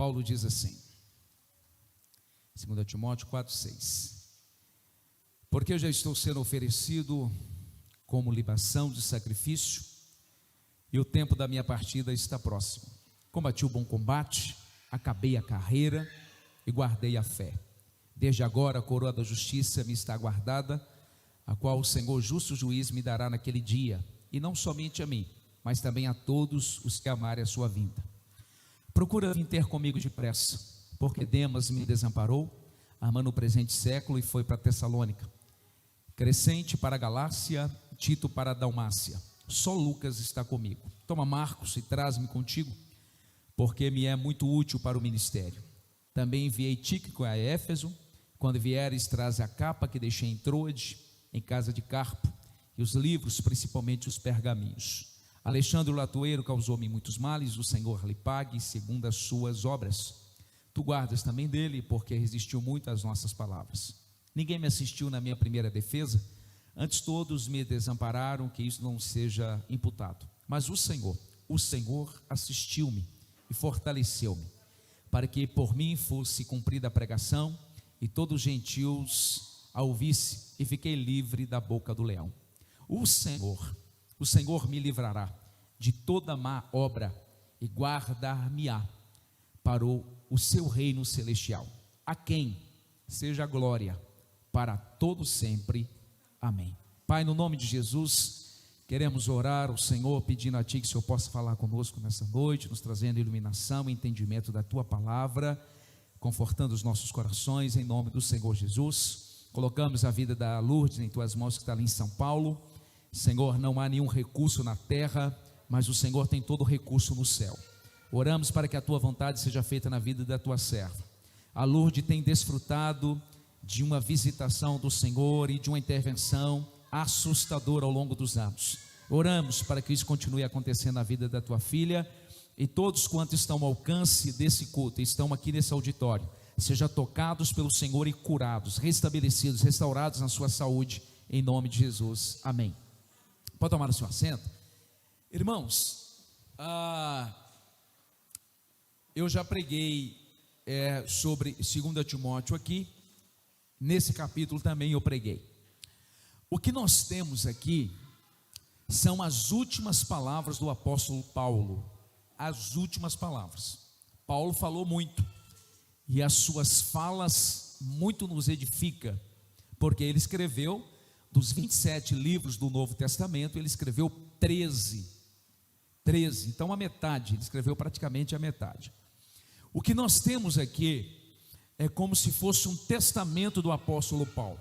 Paulo diz assim, 2 Timóteo 4,6: porque eu já estou sendo oferecido como libação de sacrifício, e o tempo da minha partida está próximo. Combati o bom combate, acabei a carreira e guardei a fé. Desde agora a coroa da justiça me está guardada, a qual o Senhor justo juiz me dará naquele dia, e não somente a mim, mas também a todos os que amarem a sua vinda. Procura vir ter comigo depressa, porque Demas me desamparou, amando o presente século, e foi para Tessalônica. Crescente para a Galácia, Tito para a Dalmácia. Só Lucas está comigo. Toma Marcos e traz-me contigo, porque me é muito útil para o ministério. Também enviei Tíquico a Éfeso. Quando vieres, traz a capa que deixei em Troade, em casa de Carpo, e os livros, principalmente os pergaminhos. Alexandre o latoeiro causou-me muitos males, o Senhor lhe pague segundo as suas obras. Tu guardas também dele, porque resistiu muito às nossas palavras. Ninguém me assistiu na minha primeira defesa, antes todos me desampararam, que isso não seja imputado. Mas o Senhor assistiu-me e fortaleceu-me, para que por mim fosse cumprida a pregação, e todos os gentios a ouvisse, e fiquei livre da boca do leão. O Senhor me livrará de toda má obra, e guardar-me-á para o seu reino celestial, a quem seja a glória para todo sempre. Amém. Pai, no nome de Jesus, queremos orar ao Senhor, pedindo a Ti que o Senhor possa falar conosco nessa noite, nos trazendo iluminação e entendimento da Tua palavra, confortando os nossos corações, em nome do Senhor Jesus. Colocamos a vida da Lourdes em Tuas mãos, que está ali em São Paulo. Senhor, não há nenhum recurso na terra, mas o Senhor tem todo o recurso no céu. Oramos para que a Tua vontade seja feita na vida da Tua serva. A Lourdes tem desfrutado de uma visitação do Senhor e de uma intervenção assustadora ao longo dos anos. Oramos para que isso continue acontecendo na vida da tua filha, e todos quantos estão ao alcance desse culto, estão aqui nesse auditório, sejam tocados pelo Senhor e curados, restabelecidos, restaurados na sua saúde, em nome de Jesus. Amém. Pode tomar o seu assento. Irmãos, eu já preguei sobre 2 Timóteo aqui. Nesse capítulo também eu preguei. O que nós temos aqui são as últimas palavras do apóstolo Paulo. As últimas palavras. Paulo falou muito, e as suas falas muito nos edifica, porque ele escreveu, dos 27 livros do Novo Testamento, ele escreveu 13, então a metade, ele escreveu praticamente a metade. O que nós temos aqui é como se fosse um testamento do apóstolo Paulo,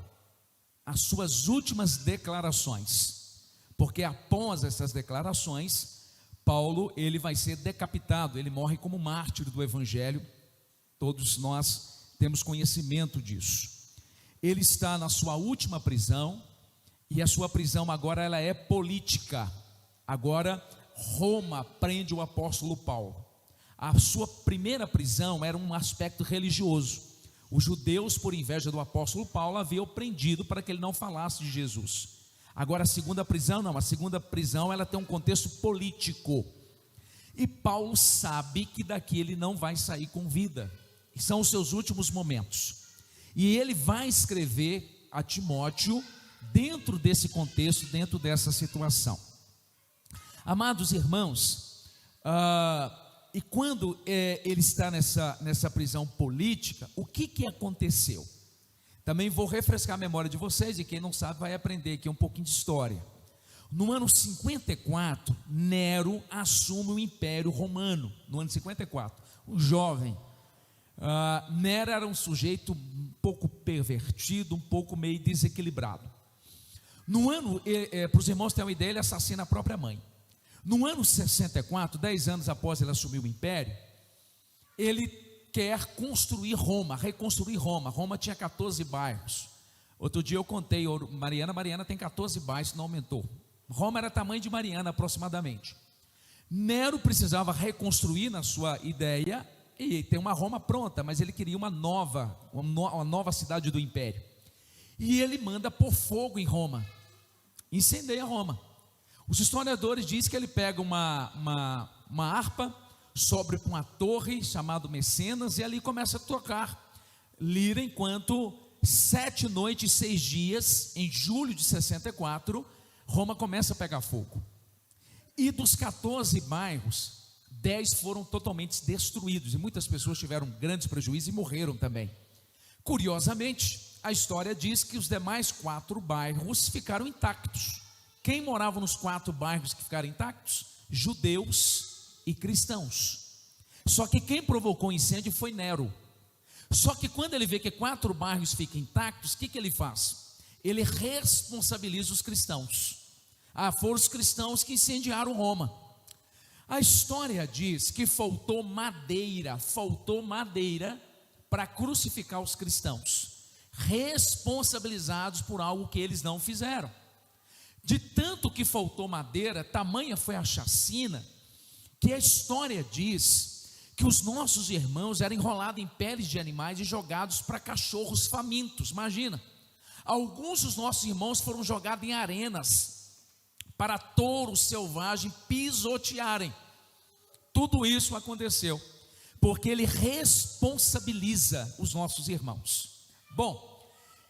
as suas últimas declarações, porque após essas declarações, Paulo, ele vai ser decapitado, ele morre como mártir do evangelho, todos nós temos conhecimento disso. Ele está na sua última prisão, e a sua prisão agora ela é política. Agora Roma prende o apóstolo Paulo. A sua primeira prisão era um aspecto religioso. Os judeus, por inveja do apóstolo Paulo, haviam prendido para que ele não falasse de Jesus. Agora a segunda prisão não, a segunda prisão ela tem um contexto político, e Paulo sabe que daqui ele não vai sair com vida, são os seus últimos momentos, e ele vai escrever a Timóteo dentro desse contexto, dentro dessa situação. Amados irmãos, e quando ele está nessa prisão política, o que aconteceu? Também vou refrescar a memória de vocês, e quem não sabe vai aprender aqui um pouquinho de história. No ano 54, Nero assume o Império Romano. No ano 54, um jovem. Nero era um sujeito um pouco pervertido, um pouco meio desequilibrado. No ano, para os irmãos terem uma ideia, ele assassina a própria mãe. No ano 64, 10 anos após ele assumir o império, ele quer construir Roma, reconstruir Roma. Roma tinha 14 bairros. Outro dia eu contei, Mariana tem 14 bairros, não aumentou. Roma era tamanho de Mariana aproximadamente. Nero precisava reconstruir na sua ideia e ter uma Roma pronta, mas ele queria uma nova cidade do império. E ele manda pôr fogo em Roma, incendeia Roma. Os historiadores dizem que ele pega uma harpa, sobe para uma torre chamada Mecenas, e ali começa a tocar lira, enquanto 7 noites e 6 dias, em julho de 64, Roma começa a pegar fogo. E dos 14 bairros, 10 foram totalmente destruídos, e muitas pessoas tiveram grandes prejuízos e morreram também. Curiosamente, a história diz que os demais 4 bairros ficaram intactos. Quem morava nos 4 bairros que ficaram intactos? Judeus e cristãos. Só que quem provocou o incêndio foi Nero. Só que quando ele vê que 4 bairros ficam intactos, o que ele faz? Ele responsabiliza os cristãos. Foram os cristãos que incendiaram Roma. A história diz que faltou madeira para crucificar os cristãos, responsabilizados por algo que eles não fizeram. De tanto que faltou madeira, tamanha foi a chacina, que a história diz que os nossos irmãos eram enrolados em peles de animais e jogados para cachorros famintos. Imagina, alguns dos nossos irmãos foram jogados em arenas para touros selvagens pisotearem. Tudo isso aconteceu porque ele responsabiliza os nossos irmãos. Bom,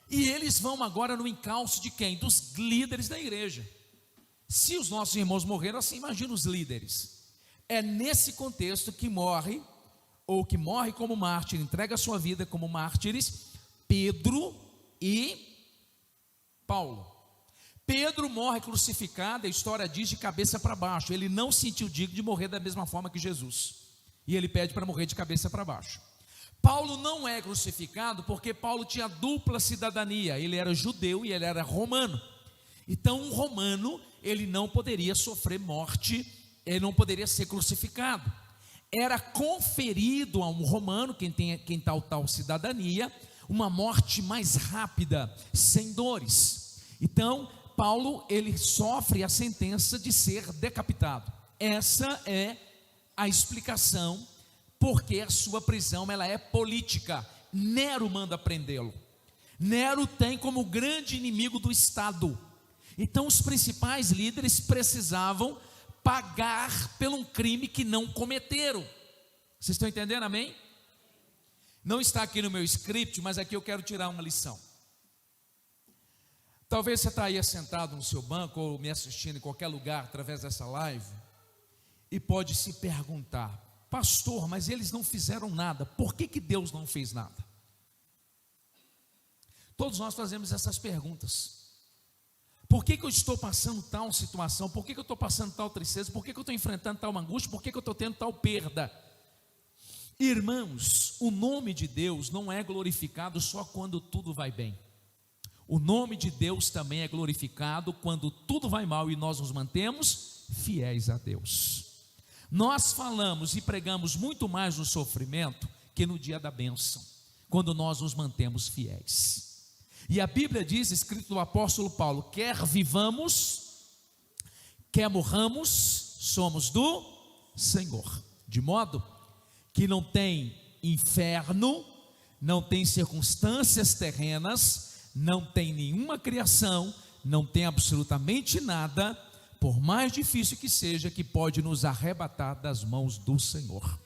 e eles vão agora no encalço de quem? Dos líderes da igreja. Se os nossos irmãos morreram, assim, imagina os líderes. É nesse contexto que morre como mártir, entrega a sua vida como mártires, Pedro e Paulo. Pedro morre crucificado, a história diz, de cabeça para baixo. Ele não sentiu digno de morrer da mesma forma que Jesus, e ele pede para morrer de cabeça para baixo. Paulo não é crucificado porque Paulo tinha dupla cidadania, ele era judeu e ele era romano. Então um romano, ele não poderia sofrer morte, ele não poderia ser crucificado. Era conferido a um romano, quem tem tal cidadania, uma morte mais rápida, sem dores. Então Paulo, ele sofre a sentença de ser decapitado. Essa é a explicação porque a sua prisão ela é política. Nero manda prendê-lo. Nero tem como grande inimigo do Estado. Então os principais líderes precisavam pagar por um crime que não cometeram. Vocês estão entendendo, amém? Não está aqui no meu script, mas aqui eu quero tirar uma lição. Talvez você está aí sentado no seu banco ou me assistindo em qualquer lugar através dessa live e pode se perguntar: pastor, mas eles não fizeram nada, por que Deus não fez nada? Todos nós fazemos essas perguntas. Por que eu estou passando tal situação? Por que eu estou passando tal tristeza? Por que eu estou enfrentando tal angústia? Por que eu estou tendo tal perda? Irmãos, o nome de Deus não é glorificado só quando tudo vai bem. O nome de Deus também é glorificado quando tudo vai mal e nós nos mantemos fiéis a Deus. Nós falamos e pregamos muito mais no sofrimento que no dia da bênção, quando nós nos mantemos fiéis. E a Bíblia diz, escrito do apóstolo Paulo: quer vivamos, quer morramos, somos do Senhor. De modo que não tem inferno, não tem circunstâncias terrenas, não tem nenhuma criação, não tem absolutamente nada, por mais difícil que seja, que pode nos arrebatar das mãos do Senhor.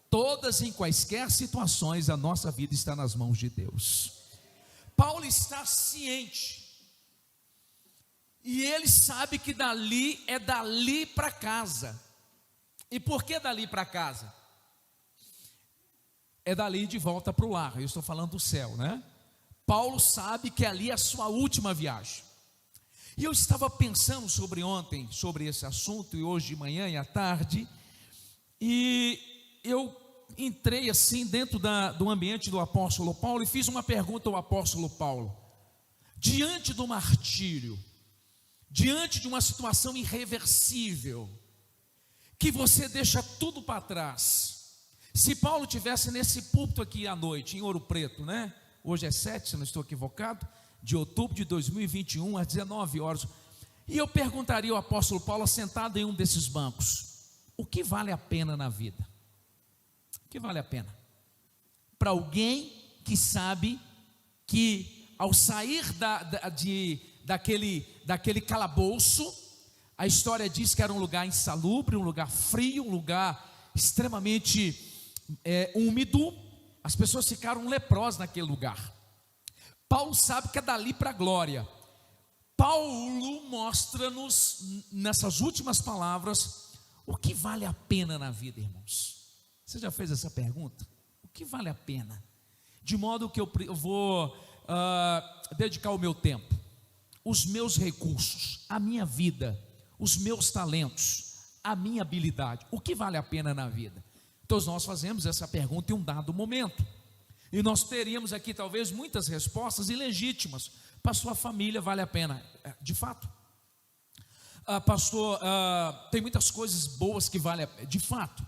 Todas em quaisquer situações, a nossa vida está nas mãos de Deus. Paulo está ciente, e ele sabe que dali é dali para casa. E por que dali para casa? É dali de volta para o lar. Eu estou falando do céu, né? Paulo sabe que ali é a sua última viagem. E eu estava pensando sobre esse assunto, e hoje de manhã e à tarde, e eu entrei assim dentro do ambiente do apóstolo Paulo e fiz uma pergunta ao apóstolo Paulo: diante do martírio, diante de uma situação irreversível, que você deixa tudo para trás, se Paulo tivesse nesse púlpito aqui à noite, em Ouro Preto, né? Hoje é 7, se não estou equivocado, de outubro de 2021, às 19 horas. E eu perguntaria ao apóstolo Paulo, sentado em um desses bancos: o que vale a pena na vida? O que vale a pena? Para alguém que sabe que ao sair daquele calabouço, a história diz que era um lugar insalubre, um lugar frio, um lugar extremamente úmido, as pessoas ficaram leprosas naquele lugar. Paulo sabe que é dali para a glória. Paulo mostra-nos nessas últimas palavras o que vale a pena na vida, irmãos. Você já fez essa pergunta? O que vale a pena? De modo que eu vou dedicar o meu tempo, os meus recursos, a minha vida, os meus talentos, a minha habilidade. O que vale a pena na vida? Todos nós fazemos essa pergunta em um dado momento, e nós teríamos aqui talvez muitas respostas ilegítimas. Para sua família vale a pena, de fato. Pastor, tem muitas coisas boas que valem a pena, de fato.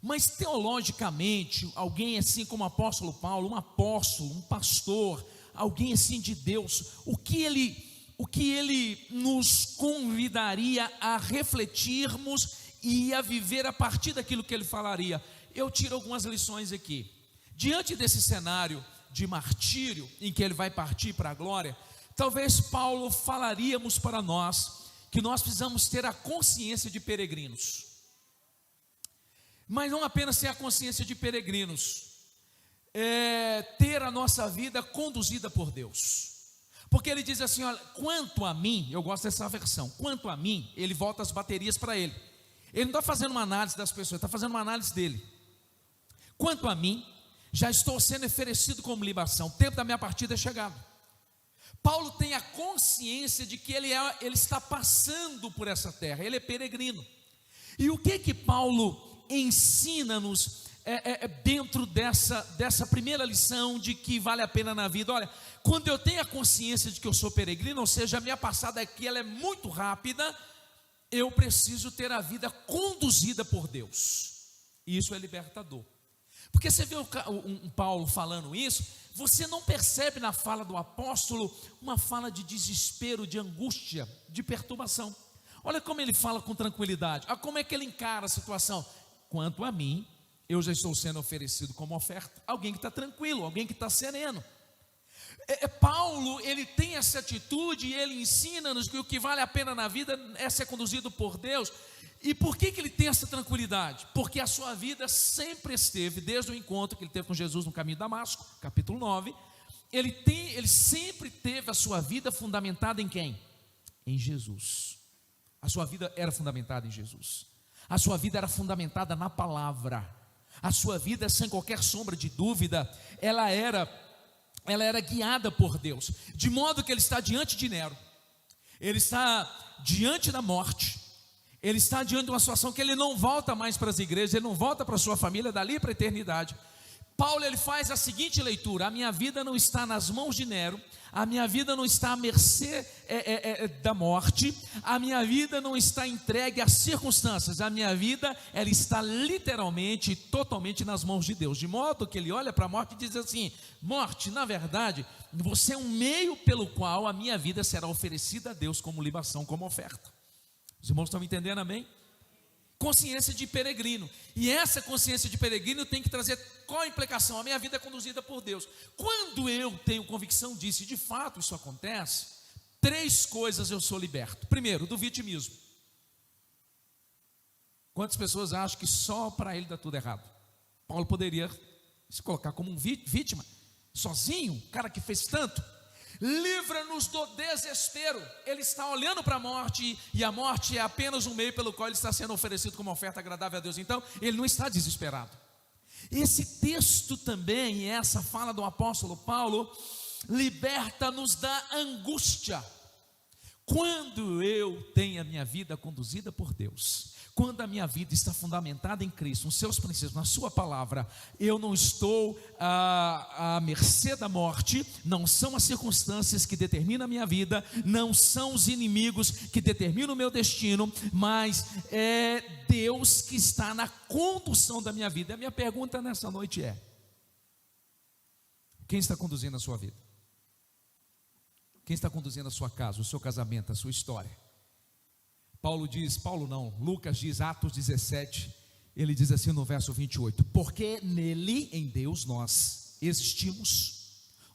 Mas teologicamente, alguém assim como o apóstolo Paulo, um apóstolo, um pastor, alguém assim de Deus, o que ele nos convidaria a refletirmos e a viver a partir daquilo que ele falaria? Eu tiro algumas lições aqui. Diante desse cenário de martírio, em que ele vai partir para a glória, talvez Paulo falaríamos para nós que nós precisamos ter a consciência de peregrinos. Mas não apenas ter a consciência de peregrinos, ter a nossa vida conduzida por Deus. Porque ele diz assim, olha, quanto a mim, eu gosto dessa versão, quanto a mim, ele volta as baterias para ele. Ele não está fazendo uma análise das pessoas, ele está fazendo uma análise dele. Quanto a mim, já estou sendo oferecido como libação, o tempo da minha partida é chegado. Paulo tem a consciência de que ele está passando por essa terra, ele é peregrino. E o que Paulo ensina-nos dentro dessa primeira lição de que vale a pena na vida? Olha, quando eu tenho a consciência de que eu sou peregrino, ou seja, a minha passada aqui ela é muito rápida, eu preciso ter a vida conduzida por Deus. E isso é libertador. Porque você vê um Paulo falando isso, você não percebe na fala do apóstolo uma fala de desespero, de angústia, de perturbação. Olha como ele fala com tranquilidade, olha como é que ele encara a situação. Quanto a mim, eu já estou sendo oferecido como oferta. Alguém que está tranquilo, alguém que está sereno. Paulo, ele tem essa atitude e ele ensina-nos que o que vale a pena na vida é ser conduzido por Deus. E por que ele tem essa tranquilidade? Porque a sua vida sempre esteve, desde o encontro que ele teve com Jesus no caminho de Damasco, capítulo 9, ele sempre teve a sua vida fundamentada em quem? Em Jesus. A sua vida era fundamentada em Jesus. A sua vida era fundamentada na palavra. A sua vida, sem qualquer sombra de dúvida, ela era guiada por Deus. De modo que ele está diante de Nero, ele está diante da morte, ele está diante de uma situação que ele não volta mais para as igrejas, ele não volta para a sua família dali para a eternidade. Paulo, ele faz a seguinte leitura: a minha vida não está nas mãos de Nero, a minha vida não está à mercê da morte, a minha vida não está entregue às circunstâncias, a minha vida, ela está literalmente, totalmente nas mãos de Deus. De modo que ele olha para a morte e diz assim: morte, na verdade, você é um meio pelo qual a minha vida será oferecida a Deus como libação, como oferta. Os irmãos estão me entendendo, amém? Consciência de peregrino. E essa consciência de peregrino tem que trazer qual a implicação? A minha vida é conduzida por Deus. Quando eu tenho convicção disso, e de fato isso acontece, 3 coisas eu sou liberto. Primeiro, do vitimismo. Quantas pessoas acham que só para ele dá tudo errado? Paulo poderia se colocar como um vítima, sozinho, cara que fez tanto. Livra-nos do desespero. Ele está olhando para a morte, e a morte é apenas um meio pelo qual ele está sendo oferecido como oferta agradável a Deus. Então, ele não está desesperado. Esse texto também, essa fala do apóstolo Paulo, liberta-nos da angústia. Quando eu tenho a minha vida conduzida por Deus, quando a minha vida está fundamentada em Cristo, nos seus princípios, na sua palavra, eu não estou à mercê da morte. Não são as circunstâncias que determinam a minha vida, não são os inimigos que determinam o meu destino, mas é Deus que está na condução da minha vida. A minha pergunta nessa noite é: quem está conduzindo a sua vida? Quem está conduzindo a sua casa, o seu casamento, a sua história? Lucas diz, Atos 17, ele diz assim no verso 28, porque nele, em Deus, nós existimos,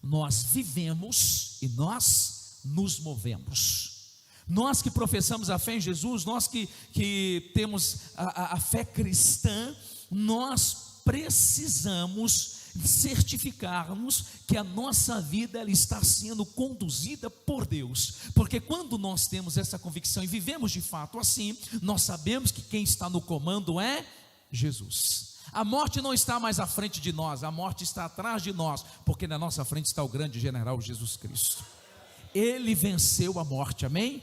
nós vivemos e nós nos movemos. Nós que professamos a fé em Jesus, nós que temos a fé cristã, nós precisamos certificarmos que a nossa vida ela está sendo conduzida por Deus, porque quando nós temos essa convicção e vivemos de fato assim, nós sabemos que quem está no comando é Jesus. A morte não está mais à frente de nós, a morte está atrás de nós, porque na nossa frente está o grande general Jesus Cristo. Ele venceu a morte, amém?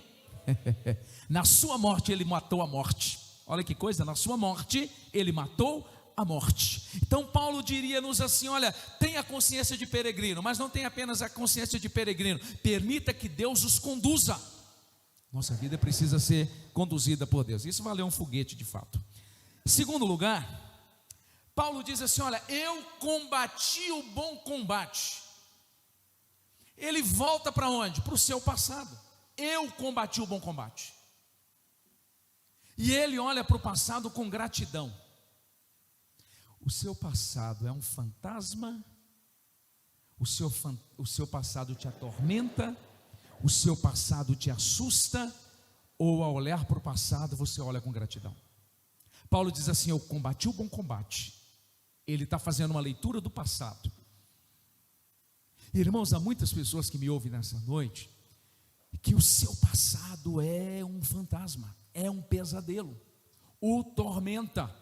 Na sua morte ele matou a morte. Olha que coisa, na sua morte ele matou a morte. Então Paulo diria-nos assim: olha, tenha consciência de peregrino, mas não tenha apenas a consciência de peregrino, permita que Deus os conduza. Nossa vida precisa ser conduzida por Deus. Isso valeu um foguete de fato. Segundo lugar, Paulo diz assim: olha, eu combati o bom combate. Ele volta para onde? Para o seu passado. Eu combati o bom combate. E ele olha para o passado com gratidão. O seu passado é um fantasma, o seu passado te atormenta, o seu passado te assusta, ou ao olhar para o passado você olha com gratidão? Paulo diz assim: eu combati o bom combate. Ele está fazendo uma leitura do passado. Irmãos, há muitas pessoas que me ouvem nessa noite, que o seu passado é um fantasma, é um pesadelo, o tormenta.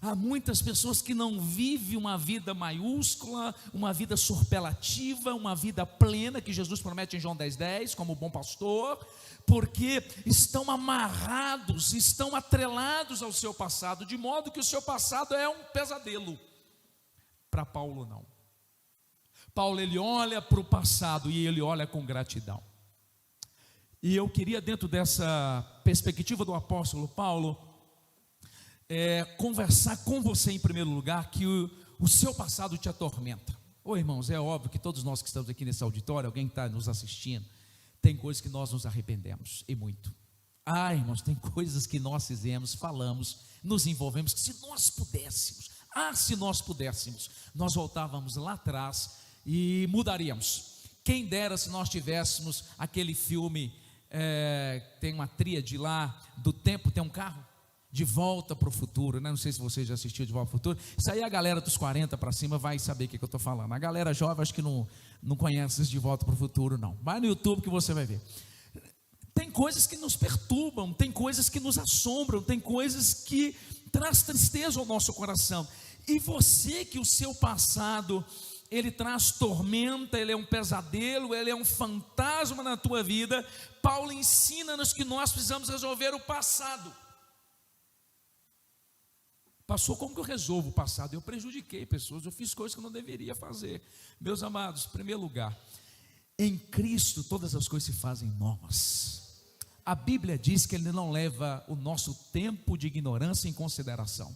Há muitas pessoas que não vivem uma vida maiúscula, uma vida superlativa, uma vida plena, que Jesus promete em João 10:10, como bom pastor, porque estão amarrados, estão atrelados ao seu passado, de modo que o seu passado é um pesadelo. Para Paulo não. Paulo, ele olha para o passado e ele olha com gratidão. E eu queria, dentro dessa perspectiva do apóstolo Paulo, conversar com você em primeiro lugar, que o seu passado te atormenta. Irmãos, é óbvio que todos nós que estamos aqui nesse auditório, alguém que está nos assistindo, tem coisas que nós nos arrependemos, e muito. Irmãos, tem coisas que nós fizemos, falamos, nos envolvemos, que se nós pudéssemos, nós voltávamos lá atrás e mudaríamos. Quem dera se nós tivéssemos aquele filme, tem uma tríade lá, do tempo, tem um carro, De Volta para o Futuro, né? Não sei se você já assistiu De Volta para o Futuro. Isso aí a galera dos 40 para cima vai saber o que eu estou falando. A galera jovem acho que não conhece De Volta para o Futuro não. Vai no YouTube que você vai ver. Tem coisas que nos perturbam, tem coisas que nos assombram, tem coisas que traz tristeza ao nosso coração. E você, que o seu passado ele traz tormenta, ele é um pesadelo, ele é um fantasma na tua vida, Paulo ensina-nos que nós precisamos resolver o passado. Pastor, como que eu resolvo o passado? Eu prejudiquei pessoas, eu fiz coisas que eu não deveria fazer. Meus amados, em primeiro lugar, em Cristo todas as coisas se fazem novas. A Bíblia diz que Ele não leva o nosso tempo de ignorância em consideração.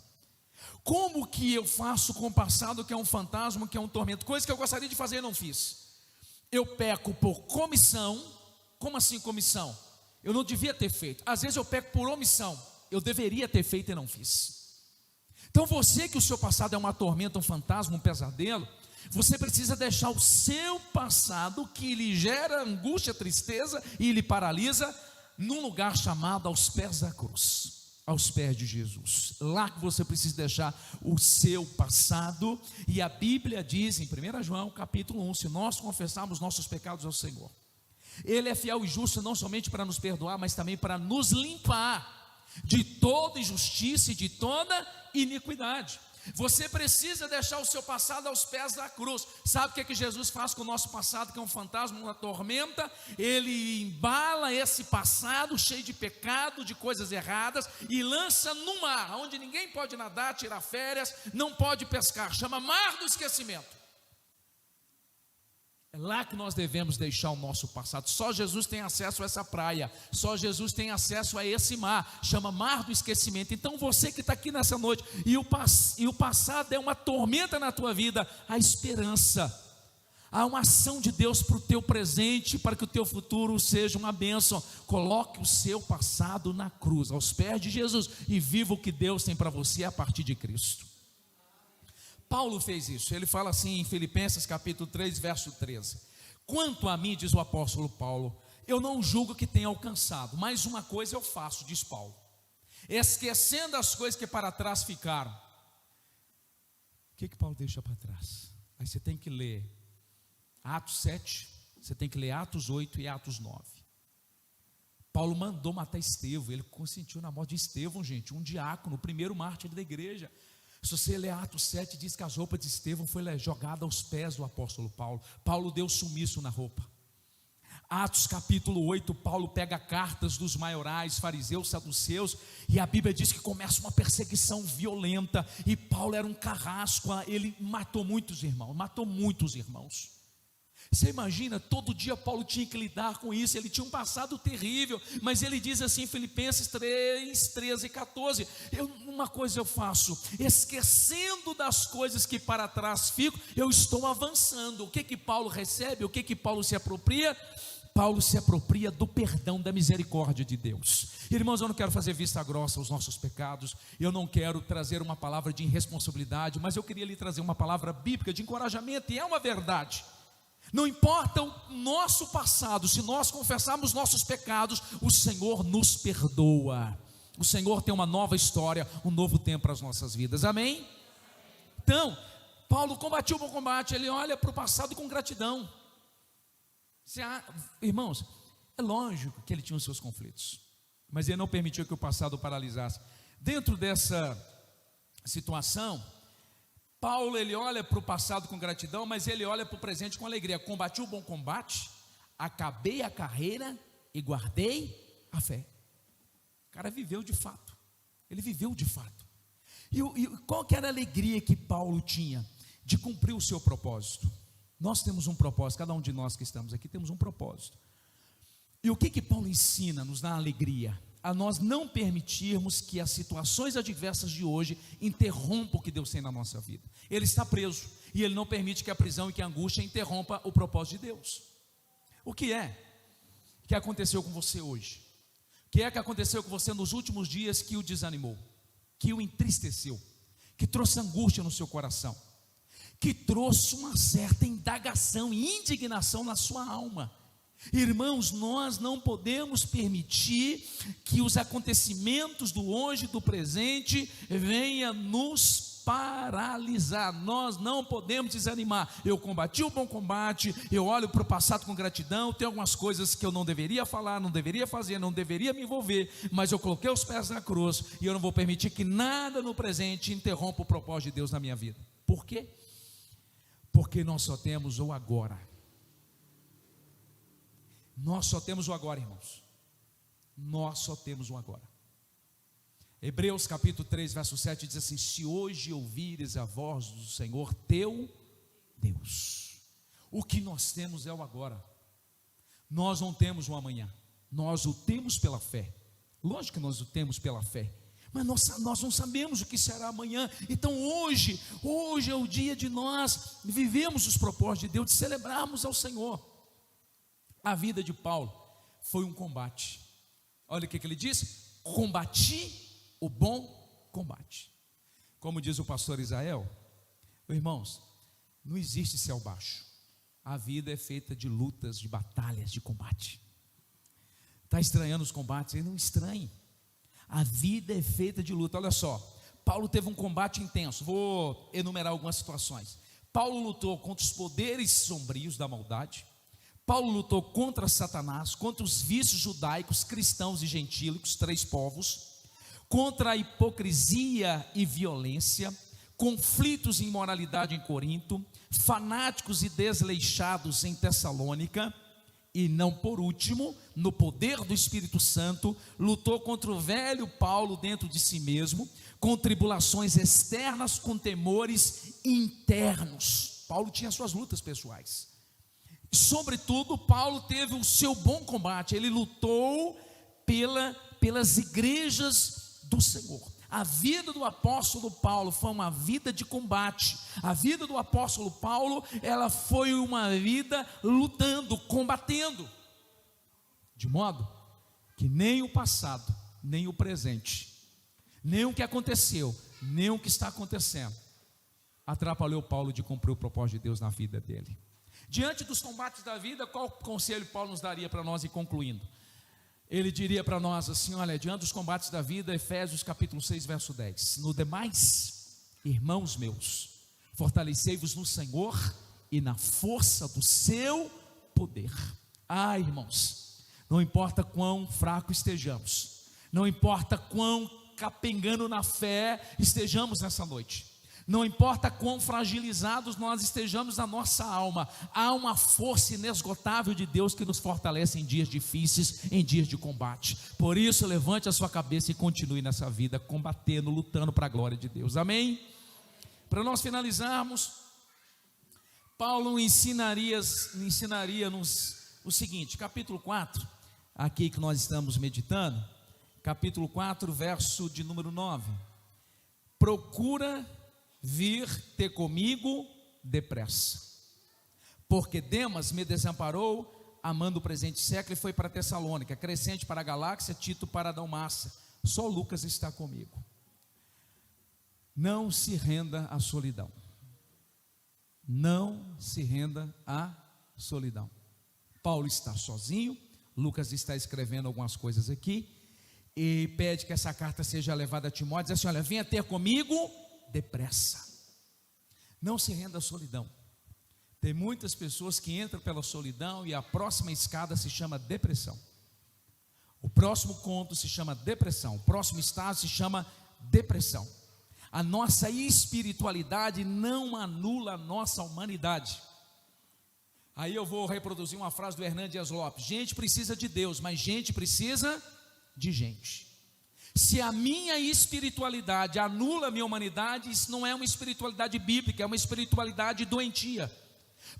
Como que eu faço com o passado que é um fantasma, que é um tormento? Coisa que eu gostaria de fazer e não fiz. Eu peco por comissão. Como assim comissão? Eu não devia ter feito. Às vezes eu peco por omissão. Eu deveria ter feito e não fiz. Então você, que o seu passado é uma tormenta, um fantasma, um pesadelo, você precisa deixar o seu passado, que lhe gera angústia, tristeza e lhe paralisa, num lugar chamado aos pés da cruz, aos pés de Jesus. Lá que você precisa deixar o seu passado. E a Bíblia diz em 1 João capítulo 1, se nós confessarmos nossos pecados ao Senhor, Ele é fiel e justo não somente para nos perdoar, mas também para nos limpar de toda injustiça e de toda iniquidade. Você precisa deixar o seu passado aos pés da cruz. Sabe o que Jesus faz com o nosso passado, que é um fantasma, uma tormenta? Ele embala esse passado cheio de pecado, de coisas erradas, e lança no mar, onde ninguém pode nadar, tirar férias, não pode pescar. Chama Mar do Esquecimento. É lá que nós devemos deixar o nosso passado. Só Jesus tem acesso a essa praia, só Jesus tem acesso a esse mar, chama Mar do Esquecimento. Então você que está aqui nessa noite, e o passado é uma tormenta na tua vida, a esperança, há uma ação de Deus para o teu presente, para que o teu futuro seja uma bênção. Coloque o seu passado na cruz, aos pés de Jesus, e viva o que Deus tem para você a partir de Cristo. Paulo fez isso, ele fala assim em Filipenses capítulo 3, verso 13: quanto a mim, diz o apóstolo Paulo, eu não julgo que tenha alcançado, mas uma coisa eu faço, diz Paulo, esquecendo as coisas que para trás ficaram, que Paulo deixa para trás? Aí você tem que ler Atos 7, você tem que ler Atos 8 e Atos 9. Paulo mandou matar Estevão, ele consentiu na morte de Estevão, gente, um diácono, o primeiro mártir da igreja. Se você ler Atos 7, diz que as roupas de Estevão foram jogadas aos pés do apóstolo Paulo. Paulo deu sumiço na roupa. Atos capítulo 8, Paulo pega cartas dos maiorais, fariseus, saduceus, e a Bíblia diz que começa uma perseguição violenta, e Paulo era um carrasco, ele matou muitos irmãos. Você imagina, todo dia Paulo tinha que lidar com isso, ele tinha um passado terrível, mas ele diz assim em Filipenses 3, 13 e 14, uma coisa eu faço, esquecendo das coisas que para trás fico, eu estou avançando. O que Paulo recebe, o que Paulo se apropria? Paulo se apropria do perdão, da misericórdia de Deus. Irmãos, eu não quero fazer vista grossa aos nossos pecados, eu não quero trazer uma palavra de irresponsabilidade, mas eu queria lhe trazer uma palavra bíblica de encorajamento, e é uma verdade. Não importa o nosso passado, se nós confessarmos nossos pecados, o Senhor nos perdoa. O Senhor tem uma nova história, um novo tempo para as nossas vidas, amém? Então, Paulo combatiu o bom combate, ele olha para o passado com gratidão. Irmãos, é lógico que ele tinha os seus conflitos, mas ele não permitiu que o passado o paralisasse. Dentro dessa situação, Paulo, ele olha para o passado com gratidão, mas ele olha para o presente com alegria. Combati o bom combate, acabei a carreira e guardei a fé. O cara viveu de fato, ele viveu de fato. E qual que era a alegria que Paulo tinha? De cumprir o seu propósito. Nós temos um propósito, cada um de nós que estamos aqui temos um propósito. E o que Paulo ensina, nos dá alegria? A nós não permitirmos que as situações adversas de hoje interrompam o que Deus tem na nossa vida. Ele está preso, e ele não permite que a prisão e que a angústia interrompa o propósito de Deus. O que aconteceu com você hoje? O que aconteceu com você nos últimos dias que o desanimou, que o entristeceu, que trouxe angústia no seu coração, que trouxe uma certa indagação e indignação na sua alma? Irmãos, nós não podemos permitir que os acontecimentos do hoje e do presente venham nos paralisar. Nós não podemos desanimar. Eu combati o bom combate, eu olho para o passado com gratidão, tem algumas coisas que eu não deveria falar, não deveria fazer, não deveria me envolver, mas eu coloquei os pés na cruz, e eu não vou permitir que nada no presente interrompa o propósito de Deus na minha vida. Por quê? Porque nós só temos o agora. Nós só temos o agora, irmãos. Nós só temos o agora. Hebreus capítulo 3, verso 7 diz assim: se hoje ouvires a voz do Senhor teu Deus, o que nós temos é o agora. Nós não temos o amanhã, nós o temos pela fé. Lógico que nós o temos pela fé, mas nós não sabemos o que será amanhã. Então hoje é o dia de nós vivemos os propósitos de Deus, de celebrarmos ao Senhor. A vida de Paulo foi um combate. Olha o que ele diz: combati o bom combate. Como diz o pastor Israel, irmãos, não existe céu baixo. A vida é feita de lutas, de batalhas, de combate. Está estranhando os combates? Ele não estranhe. A vida é feita de luta. Olha só, Paulo teve um combate intenso. Vou enumerar algumas situações. Paulo lutou contra os poderes sombrios da maldade. Paulo lutou contra Satanás, contra os vícios judaicos, cristãos e gentílicos, 3 povos, contra a hipocrisia e violência, conflitos e imoralidade em Corinto, fanáticos e desleixados em Tessalônica, e não por último, no poder do Espírito Santo, lutou contra o velho Paulo dentro de si mesmo, com tribulações externas, com temores internos. Paulo tinha suas lutas pessoais. Sobretudo, Paulo teve o seu bom combate, ele lutou pelas igrejas do Senhor. A vida do apóstolo Paulo foi uma vida de combate. A vida do apóstolo Paulo, ela foi uma vida lutando, combatendo, de modo que nem o passado, nem o presente, nem o que aconteceu, nem o que está acontecendo, atrapalhou Paulo de cumprir o propósito de Deus na vida dele. Diante dos combates da vida, qual conselho Paulo nos daria para nós, e concluindo? Ele diria para nós assim: olha, diante dos combates da vida, Efésios capítulo 6, verso 10: no demais, irmãos meus, Fortalecei-vos no Senhor e na força do seu poder. Irmãos, não importa quão fraco estejamos, não importa quão capengando na fé estejamos nessa noite, não importa quão fragilizados nós estejamos na nossa alma, há uma força inesgotável de Deus que nos fortalece em dias difíceis, em dias de combate. Por isso, levante a sua cabeça e continue nessa vida, combatendo, lutando para a glória de Deus. Amém? Para nós finalizarmos, Paulo ensinaria-nos o seguinte, capítulo 4, aqui que nós estamos meditando, capítulo 4, verso de número 9: procura vir ter comigo depressa, porque Demas me desamparou, amando o presente século, e foi para Tessalônica, Crescente para a Galáxia, Tito para a Dalmácia, só Lucas está comigo. Não se renda à solidão, não se renda à solidão. Paulo está sozinho, Lucas está escrevendo algumas coisas aqui, e pede que essa carta seja levada a Timóteo, diz assim: olha, venha ter comigo depressa. Não se renda à solidão. Tem muitas pessoas que entram pela solidão e a próxima escada se chama depressão. O próximo conto se chama depressão. O próximo estado se chama depressão. A nossa espiritualidade não anula a nossa humanidade. Aí eu vou reproduzir uma frase do Hernando Dias Lopes: gente precisa de Deus, mas gente precisa de gente. Se a minha espiritualidade anula a minha humanidade, isso não é uma espiritualidade bíblica, é uma espiritualidade doentia,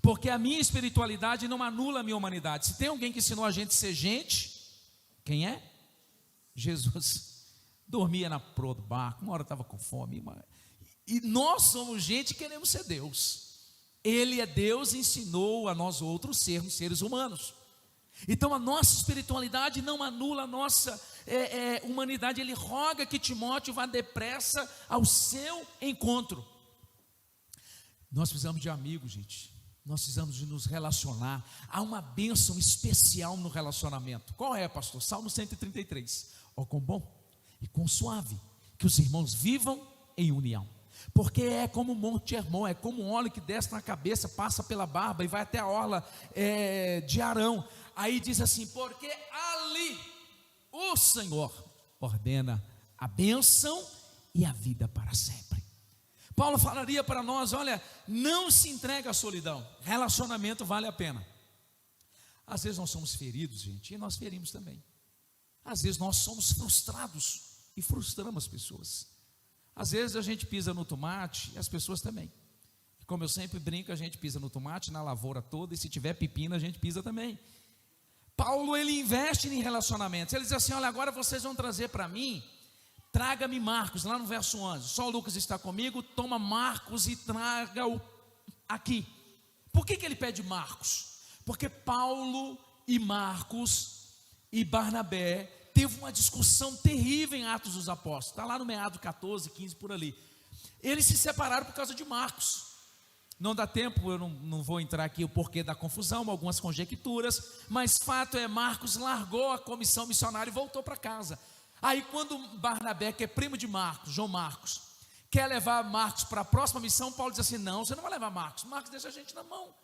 porque a minha espiritualidade não anula a minha humanidade. Se tem alguém que ensinou a gente a ser gente, quem é? Jesus. Dormia na proa do barco, uma hora estava com fome, e nós somos gente e queremos ser Deus. Ele é Deus e ensinou a nós outros sermos seres humanos. Então a nossa espiritualidade não anula a nossa humanidade. Ele roga que Timóteo vá depressa ao seu encontro. Nós precisamos de amigos, gente. Nós precisamos de nos relacionar. Há uma bênção especial no relacionamento. Qual é, pastor? Salmo 133. Ó, quão bom e quão suave que os irmãos vivam em união. Porque é como o Monte Hermon, é como um óleo que desce na cabeça, passa pela barba e vai até a orla de Arão. Aí diz assim: porque ali o Senhor ordena a bênção e a vida para sempre. Paulo falaria para nós: olha, não se entregue à solidão, relacionamento vale a pena. Às vezes nós somos feridos, gente, e nós ferimos também. Às vezes nós somos frustrados e frustramos as pessoas. Às vezes a gente pisa no tomate e as pessoas também. Como eu sempre brinco, a gente pisa no tomate, na lavoura toda, e se tiver pepino a gente pisa também. Paulo, ele investe em relacionamentos. Ele diz assim: olha, agora vocês vão trazer para mim, traga-me Marcos, lá no verso 11, só o Lucas está comigo, toma Marcos e traga-o aqui. Por que ele pede Marcos? Porque Paulo e Marcos e Barnabé teve uma discussão terrível em Atos dos Apóstolos, está lá no meado 14, 15 por ali. Eles se separaram por causa de Marcos. Não dá tempo, eu não vou entrar aqui o porquê da confusão, algumas conjecturas, mas fato é, Marcos largou a comissão missionária e voltou para casa. Aí quando Barnabé, que é primo de Marcos, João Marcos, quer levar Marcos para a próxima missão, Paulo diz assim: não, você não vai levar Marcos, Marcos deixa a gente na mão.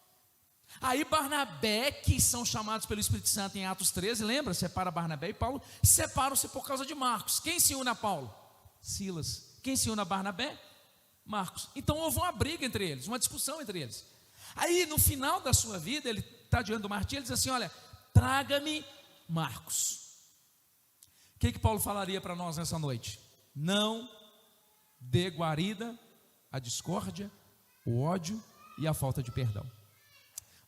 Aí Barnabé, que são chamados pelo Espírito Santo em Atos 13, lembra? Separa Barnabé e Paulo, separam-se por causa de Marcos. Quem se une a Paulo? Silas. Quem se une a Barnabé? Marcos. Então houve uma briga entre eles, uma discussão entre eles. Aí no final da sua vida, ele está diante do martírio, ele diz assim: olha, traga-me Marcos. O que Paulo falaria para nós nessa noite? Não dê guarida à discórdia, o ódio e a falta de perdão.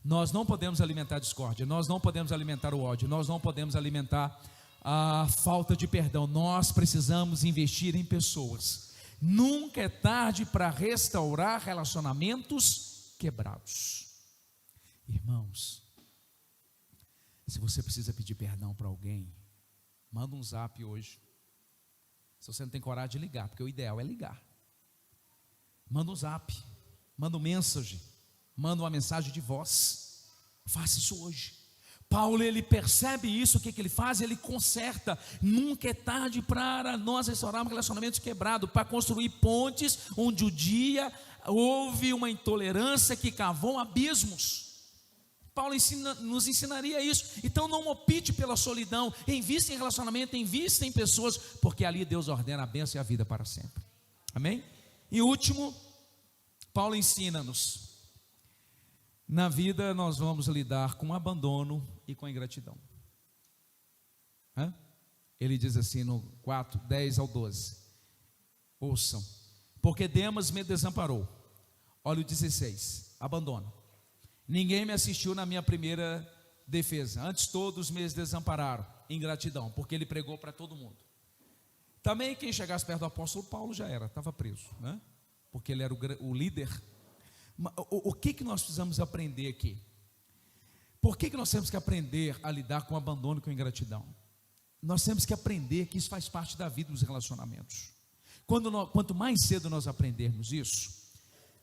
Nós não podemos alimentar a discórdia, nós não podemos alimentar o ódio, nós não podemos alimentar a falta de perdão. Nós precisamos investir em pessoas. Nunca é tarde para restaurar relacionamentos quebrados. Irmãos, se você precisa pedir perdão para alguém, manda um zap hoje. Se você não tem coragem de ligar, porque o ideal é ligar, manda um zap, manda um mensagem, manda uma mensagem de voz. Faça isso hoje. Paulo, ele percebe isso, o que ele faz? Ele conserta. Nunca é tarde para nós restaurarmos relacionamentos quebrados, para construir pontes onde o dia houve uma intolerância que cavou abismos. Paulo nos ensinaria isso. Então não opte pela solidão, invista em relacionamento, invista em pessoas, porque ali Deus ordena a bênção e a vida para sempre. Amém? E último, Paulo ensina-nos: na vida nós vamos lidar com abandono e com ingratidão. Ele diz assim no 4, 10 ao 12. Ouçam: porque Demas me desamparou. Olha o 16, abandono. Ninguém me assistiu na minha primeira defesa. Antes todos me desampararam. Ingratidão, porque ele pregou para todo mundo. Também quem chegasse perto do apóstolo Paulo já era, estava preso, né? Porque ele era o líder. O que nós precisamos aprender aqui? Por que nós temos que aprender a lidar com o abandono e com a ingratidão? Nós temos que aprender que isso faz parte da vida dos relacionamentos. Quanto mais cedo nós aprendermos isso,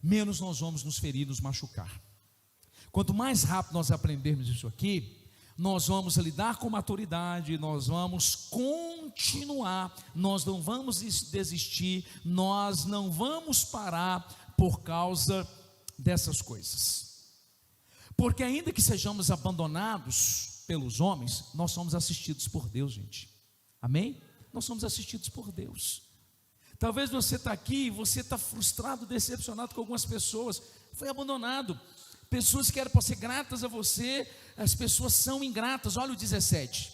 menos nós vamos nos ferir, nos machucar. Quanto mais rápido nós aprendermos isso aqui, nós vamos lidar com maturidade, nós vamos continuar, nós não vamos desistir, nós não vamos parar por causa dessas coisas. Porque ainda que sejamos abandonados pelos homens, nós somos assistidos por Deus, gente. Amém? Nós somos assistidos por Deus. Talvez você está aqui, você está frustrado, decepcionado com algumas pessoas, foi abandonado. Pessoas que eram para ser gratas a você, as pessoas são ingratas. Olha o 17.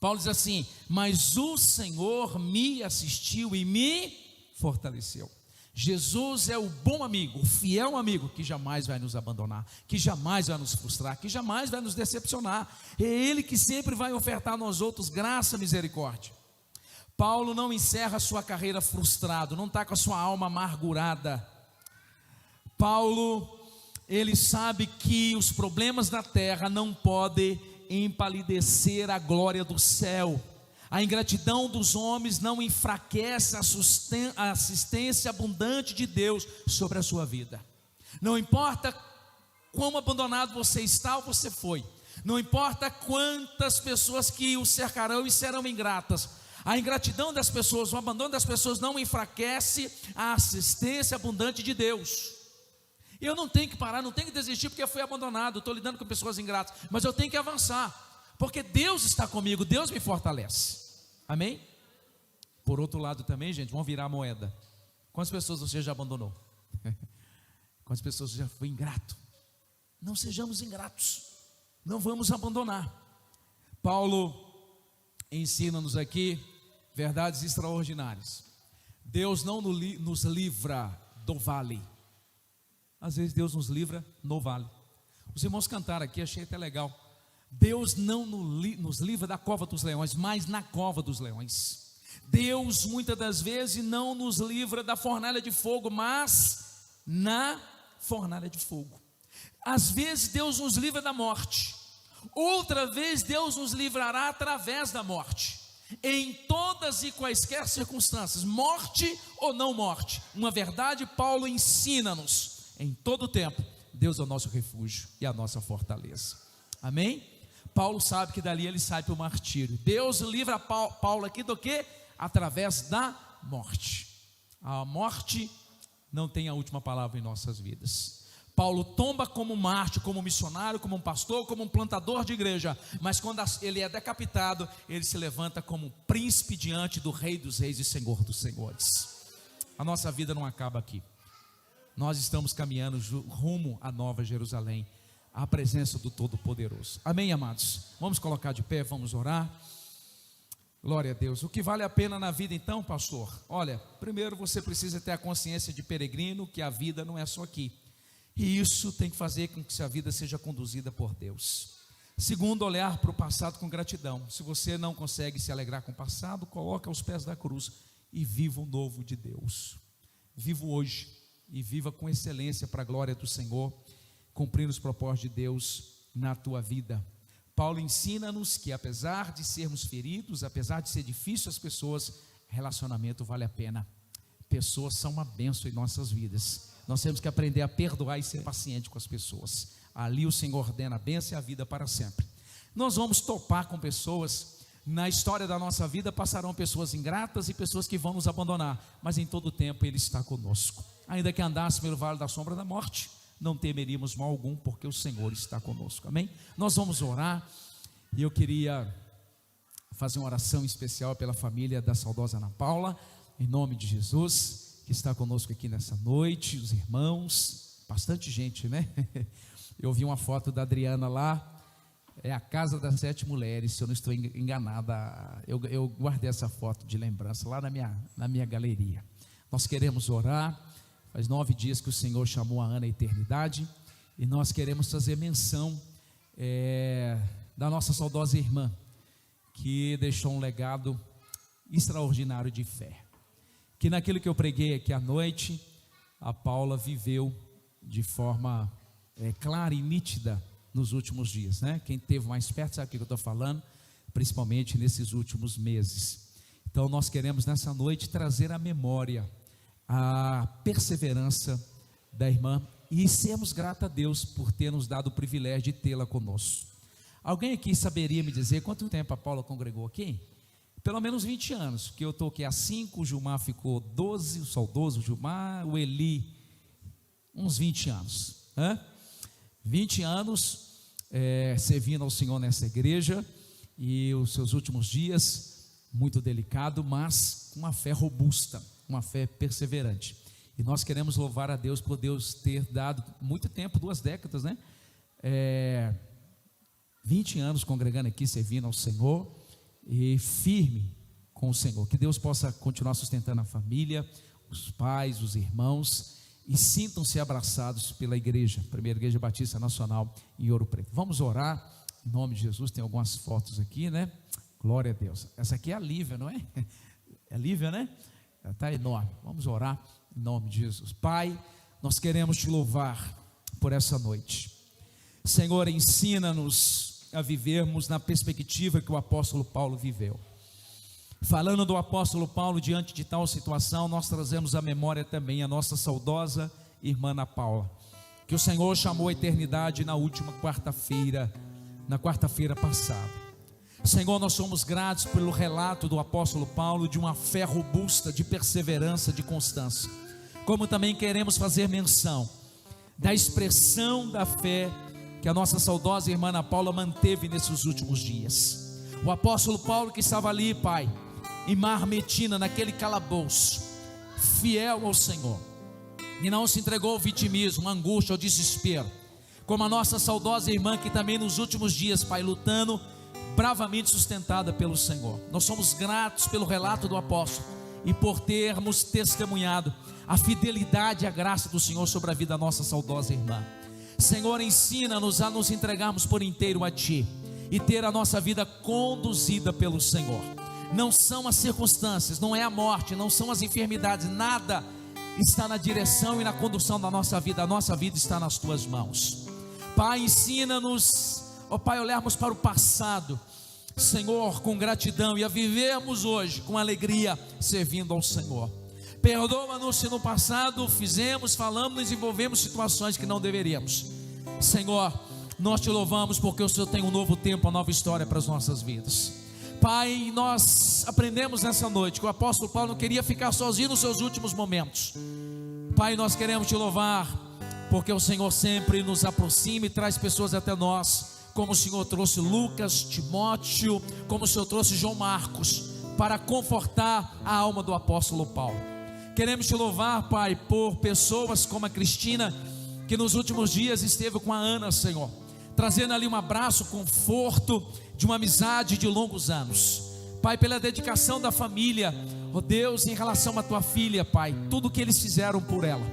Paulo diz assim: mas o Senhor me assistiu e me fortaleceu. Jesus é o bom amigo, o fiel amigo, que jamais vai nos abandonar, que jamais vai nos frustrar, que jamais vai nos decepcionar. É Ele que sempre vai ofertar a nós outros graça e misericórdia. Paulo não encerra a sua carreira frustrado, não está com a sua alma amargurada. Paulo, ele sabe que os problemas da terra não podem empalidecer a glória do céu. A ingratidão dos homens não enfraquece a assistência abundante de Deus sobre a sua vida. Não importa quão abandonado você está ou você foi, não importa quantas pessoas que o cercarão e serão ingratas, a ingratidão das pessoas, o abandono das pessoas não enfraquece a assistência abundante de Deus. Eu não tenho que parar, não tenho que desistir porque eu fui abandonado, estou lidando com pessoas ingratas, mas eu tenho que avançar, porque Deus está comigo, Deus me fortalece. Amém? Por outro lado também, gente, vamos virar a moeda. Quantas pessoas você já abandonou? Quantas pessoas você já foi ingrato? Não sejamos ingratos, não vamos abandonar. Paulo ensina-nos aqui verdades extraordinárias. Deus não nos livra do vale. Às vezes Deus nos livra no vale. Os irmãos cantaram aqui, achei até legal. Deus não nos livra da cova dos leões, mas na cova dos leões. Deus muitas das vezes não nos livra da fornalha de fogo, mas na fornalha de fogo. Às vezes Deus nos livra da morte, outra vez Deus nos livrará através da morte. Em todas e quaisquer circunstâncias, morte ou não morte, uma verdade Paulo ensina-nos: em todo tempo, Deus é o nosso refúgio e a nossa fortaleza. Amém? Paulo sabe que dali ele sai para o martírio. Deus livra Paulo aqui do que? Através da morte. A morte não tem a última palavra em nossas vidas. Paulo tomba como mártir, como missionário, como um pastor, como um plantador de igreja, mas quando ele é decapitado, ele se levanta como príncipe diante do Rei dos Reis e Senhor dos Senhores. A nossa vida não acaba aqui. Nós estamos caminhando rumo à Nova Jerusalém, à presença do Todo-Poderoso. Amém, amados? Vamos colocar de pé, vamos orar. Glória a Deus. O que vale a pena na vida então, pastor? Olha, primeiro você precisa ter a consciência de peregrino, que a vida não é só aqui. E isso tem que fazer com que a vida seja conduzida por Deus. Segundo, olhar para o passado com gratidão. Se você não consegue se alegrar com o passado, coloque aos pés da cruz e viva o novo de Deus. Viva hoje e viva com excelência para a glória do Senhor, cumprindo os propósitos de Deus na tua vida. Paulo ensina-nos que apesar de sermos feridos, apesar de ser difícil as pessoas, relacionamento vale a pena. Pessoas são uma bênção em nossas vidas. Nós temos que aprender a perdoar e ser paciente com as pessoas. Ali o Senhor ordena a bênção e a vida para sempre. Nós vamos topar com pessoas, na história da nossa vida passarão pessoas ingratas e pessoas que vão nos abandonar, mas em todo tempo Ele está conosco. Ainda que andássemos pelo vale da sombra da morte, não temeríamos mal algum, porque o Senhor está conosco, amém? Nós vamos orar, e eu queria fazer uma oração especial pela família da saudosa Ana Paula, em nome de Jesus, que está conosco aqui nessa noite, os irmãos, bastante gente, né? Eu vi uma foto da Adriana lá, é a casa das 7 mulheres, se eu não estou enganada, eu guardei essa foto de lembrança lá na minha galeria. Nós queremos orar, faz 9 dias que o Senhor chamou a Ana à eternidade, e nós queremos fazer menção da nossa saudosa irmã, que deixou um legado extraordinário de fé, que naquilo que eu preguei aqui à noite, a Paula viveu de forma clara e nítida nos últimos dias, né? Quem esteve mais perto sabe o que eu estou falando, principalmente nesses últimos meses. Então nós queremos nessa noite trazer à memória a perseverança da irmã e sermos gratos a Deus por ter nos dado o privilégio de tê-la conosco. Alguém aqui saberia me dizer quanto tempo a Paula congregou aqui? Pelo menos 20 anos, porque eu estou aqui há 5, o Gilmar ficou 12, o saudoso Gilmar, o Eli, uns 20 anos, né? 20 anos servindo ao Senhor nessa igreja, e os seus últimos dias, muito delicado, mas com uma fé robusta, uma fé perseverante, e nós queremos louvar a Deus por Deus ter dado muito tempo, 2 décadas, né? 20 anos congregando aqui, servindo ao Senhor, e firme com o Senhor, que Deus possa continuar sustentando a família, os pais, os irmãos, e sintam-se abraçados pela igreja, Primeira Igreja Batista Nacional em Ouro Preto. Vamos orar, em nome de Jesus. Tem algumas fotos aqui, né? Glória a Deus. Essa aqui é a Lívia, não é? É a Lívia, né? Ela está enorme. Vamos orar em nome de Jesus. Pai, nós queremos te louvar por essa noite. Senhor, ensina-nos a vivermos na perspectiva que o apóstolo Paulo viveu. Falando do apóstolo Paulo, diante de tal situação, nós trazemos à memória também a nossa saudosa irmã Ana Paula, que o Senhor chamou à eternidade na última quarta-feira, na quarta-feira passada. Senhor, nós somos gratos pelo relato do apóstolo Paulo, de uma fé robusta, de perseverança, de constância, como também queremos fazer menção da expressão da fé que a nossa saudosa irmã Ana Paula manteve nesses últimos dias. O apóstolo Paulo, que estava ali, Pai, em Marmetina, naquele calabouço, fiel ao Senhor, e não se entregou ao vitimismo, à angústia, ao desespero, como a nossa saudosa irmã, que também nos últimos dias, Pai, lutando, bravamente sustentada pelo Senhor. Nós somos gratos pelo relato do apóstolo, e por termos testemunhado a fidelidade e a graça do Senhor sobre a vida da nossa saudosa irmã. Senhor, ensina-nos a nos entregarmos por inteiro a Ti, e ter a nossa vida conduzida pelo Senhor. Não são as circunstâncias, não é a morte, não são as enfermidades, nada está na direção e na condução da nossa vida. A nossa vida está nas Tuas mãos. Pai, ensina-nos, ó Pai, olharmos para o passado, Senhor, com gratidão, e a vivermos hoje com alegria, servindo ao Senhor. Perdoa-nos se no passado fizemos, falamos, nos envolvemos em situações que não deveríamos. Senhor, nós Te louvamos porque o Senhor tem um novo tempo, uma nova história para as nossas vidas. Pai, nós aprendemos nessa noite que o apóstolo Paulo não queria ficar sozinho nos seus últimos momentos. Pai, nós queremos Te louvar porque o Senhor sempre nos aproxima e traz pessoas até nós, como o Senhor trouxe Lucas, Timóteo, como o Senhor trouxe João Marcos, para confortar a alma do apóstolo Paulo. Queremos Te louvar, Pai, por pessoas como a Cristina, que nos últimos dias esteve com a Ana, Senhor, trazendo ali um abraço, conforto, de uma amizade de longos anos. Pai, pela dedicação da família, ó Deus, em relação à Tua filha, Pai, tudo que eles fizeram por ela,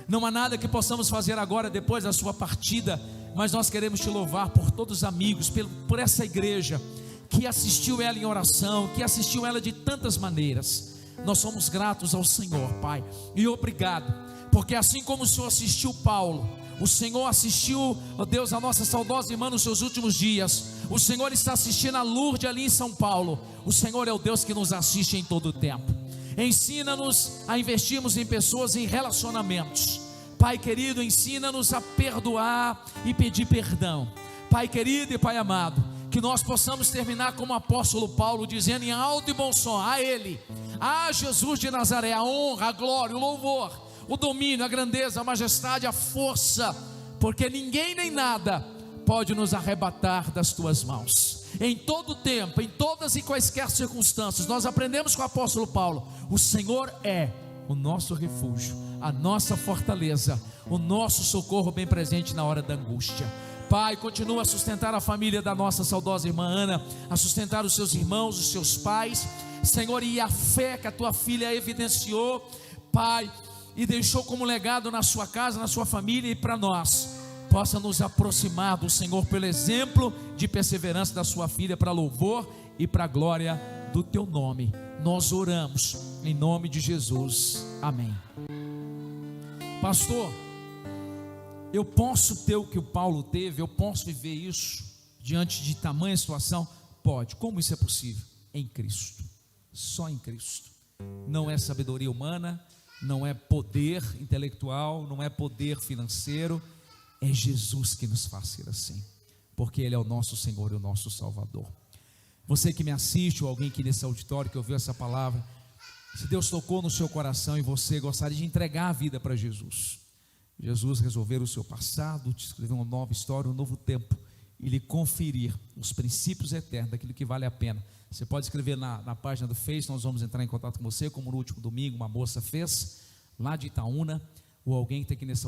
não há nada que possamos fazer agora depois da sua partida, mas nós queremos Te louvar por todos os amigos, por essa igreja que assistiu ela em oração, que assistiu ela de tantas maneiras. Nós somos gratos ao Senhor, Pai, e obrigado, porque assim como o Senhor assistiu Paulo, o Senhor assistiu, ó Deus, a nossa saudosa irmã nos seus últimos dias. O Senhor está assistindo a Lourdes ali em São Paulo. O Senhor é o Deus que nos assiste em todo o tempo. Ensina-nos a investirmos em pessoas, em relacionamentos. Pai querido, ensina-nos a perdoar e pedir perdão. Pai querido e Pai amado, que que nós possamos terminar como o apóstolo Paulo, dizendo em alto e bom som: a Ele, a Jesus de Nazaré, a honra, a glória, o louvor, o domínio, a grandeza, a majestade, a força, porque ninguém nem nada pode nos arrebatar das tuas mãos. Em todo tempo, em todas e quaisquer circunstâncias, nós aprendemos com o apóstolo Paulo: o Senhor é o nosso refúgio, a nossa fortaleza, o nosso socorro bem presente na hora da angústia. Pai, continua a sustentar a família da nossa saudosa irmã Ana, a sustentar os seus irmãos, os seus pais, Senhor, e a fé que a tua filha evidenciou, Pai, e deixou como legado na sua casa, na sua família, e para nós, possa nos aproximar do Senhor pelo exemplo de perseverança da sua filha, para louvor e para a glória do teu nome. Nós oramos em nome de Jesus, amém. Pastor, eu posso ter o que o Paulo teve? Eu posso viver isso diante de tamanha situação? Pode. Como isso é possível? Em Cristo, só em Cristo. Não é sabedoria humana, não é poder intelectual, não é poder financeiro, é Jesus que nos faz ser assim, porque Ele é o nosso Senhor e o nosso Salvador. Você que me assiste, ou alguém aqui nesse auditório que ouviu essa palavra, se Deus tocou no seu coração e você gostaria de entregar a vida para Jesus, Jesus resolver o seu passado, te escrever uma nova história, um novo tempo, e lhe conferir os princípios eternos, daquilo que vale a pena. Você pode escrever na página do Face, nós vamos entrar em contato com você, como no último domingo uma moça fez, lá de Itaúna, ou alguém que está aqui nesse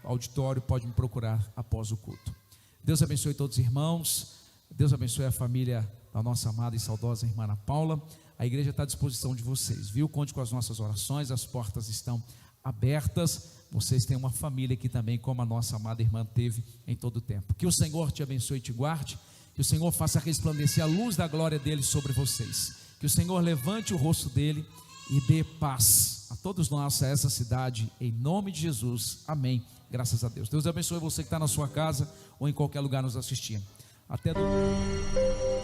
auditório pode me procurar após o culto. Deus abençoe todos os irmãos, Deus abençoe a família da nossa amada e saudosa irmã Ana Paula. A igreja está à disposição de vocês, viu? Conte com as nossas orações, as portas estão abertas. Vocês têm uma família aqui também, como a nossa amada irmã teve em todo o tempo. Que o Senhor te abençoe e te guarde, que o Senhor faça resplandecer a luz da glória dele sobre vocês, que o Senhor levante o rosto dele e dê paz a todos nós, a essa cidade, em nome de Jesus, amém, graças a Deus. Deus abençoe você que está na sua casa ou em qualquer lugar nos assistindo. Até domingo.